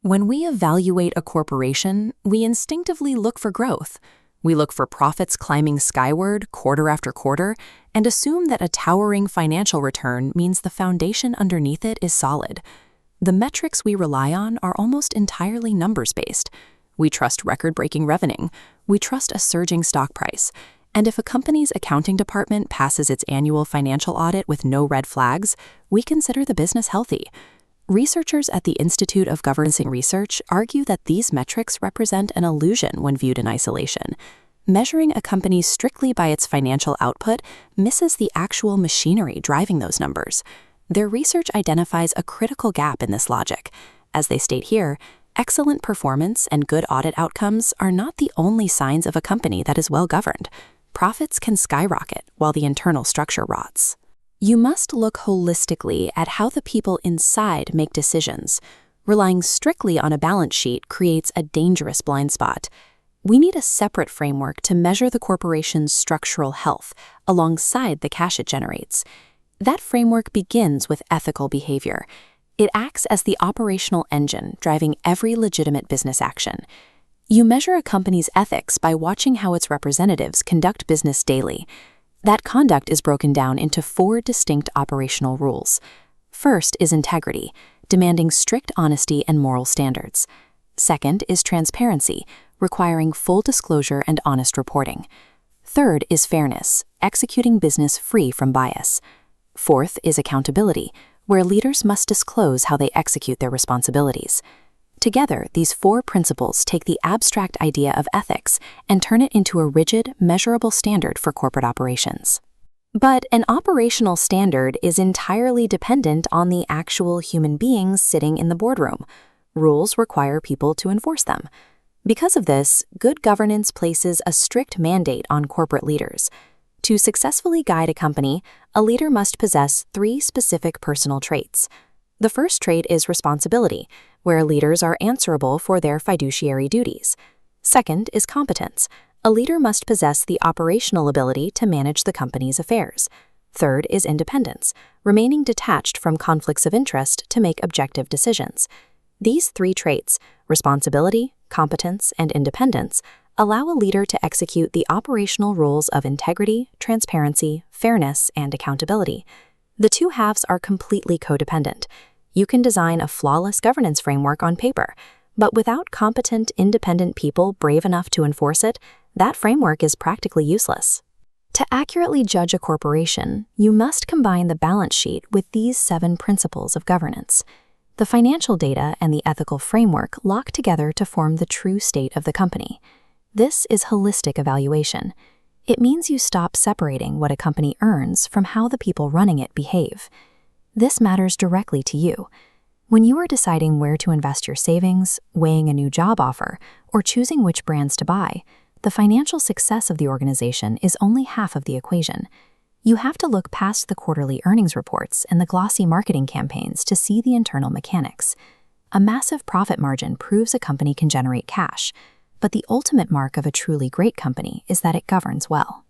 When we evaluate a corporation, we instinctively look for growth. We look for profits climbing skyward quarter after quarter and assume that a towering financial return means the foundation underneath it is solid. The metrics we rely on are almost entirely numbers-based. We trust record-breaking revenue. We trust a surging stock price. And if a company's accounting department passes its annual financial audit with no red flags, we consider the business healthy. Researchers at the Institute of Governance Research argue that these metrics represent an illusion when viewed in isolation. Measuring a company strictly by its financial output misses the actual machinery driving those numbers. Their research identifies a critical gap in this logic. As they state here, excellent performance and good audit outcomes are not the only signs of a company that is well governed. Profits can skyrocket while the internal structure rots. You must look holistically at how the people inside make decisions. Relying strictly on a balance sheet creates a dangerous blind spot. We need a separate framework to measure the corporation's structural health alongside the cash it generates. That framework begins with ethical behavior. It acts as the operational engine driving every legitimate business action. You measure a company's ethics by watching how its representatives conduct business daily. That conduct is broken down into 4 distinct operational rules. First is integrity, demanding strict honesty and moral standards. Second is transparency, requiring full disclosure and honest reporting. Third is fairness, executing business free from bias. Fourth is accountability, where leaders must disclose how they execute their responsibilities. Together, these 4 principles take the abstract idea of ethics and turn it into a rigid, measurable standard for corporate operations. But an operational standard is entirely dependent on the actual human beings sitting in the boardroom. Rules require people to enforce them. Because of this, good governance places a strict mandate on corporate leaders. To successfully guide a company, a leader must possess 3 specific personal traits. The first trait is responsibility, where leaders are answerable for their fiduciary duties. Second is competence. A leader must possess the operational ability to manage the company's affairs. Third is independence, remaining detached from conflicts of interest to make objective decisions. These 3 traits, responsibility, competence, and independence, allow a leader to execute the operational rules of integrity, transparency, fairness, and accountability. The 2 halves are completely codependent. You can design a flawless governance framework on paper, but without competent, independent people brave enough to enforce it, that framework is practically useless. To accurately judge a corporation, you must combine the balance sheet with these 7 principles of governance. The financial data and the ethical framework lock together to form the true state of the company. This is holistic evaluation. It means you stop separating what a company earns from how the people running it behave. This matters directly to you. When you are deciding where to invest your savings, weighing a new job offer, or choosing which brands to buy, the financial success of the organization is only half of the equation. You have to look past the quarterly earnings reports and the glossy marketing campaigns to see the internal mechanics. A massive profit margin proves a company can generate cash, but the ultimate mark of a truly great company is that it governs well.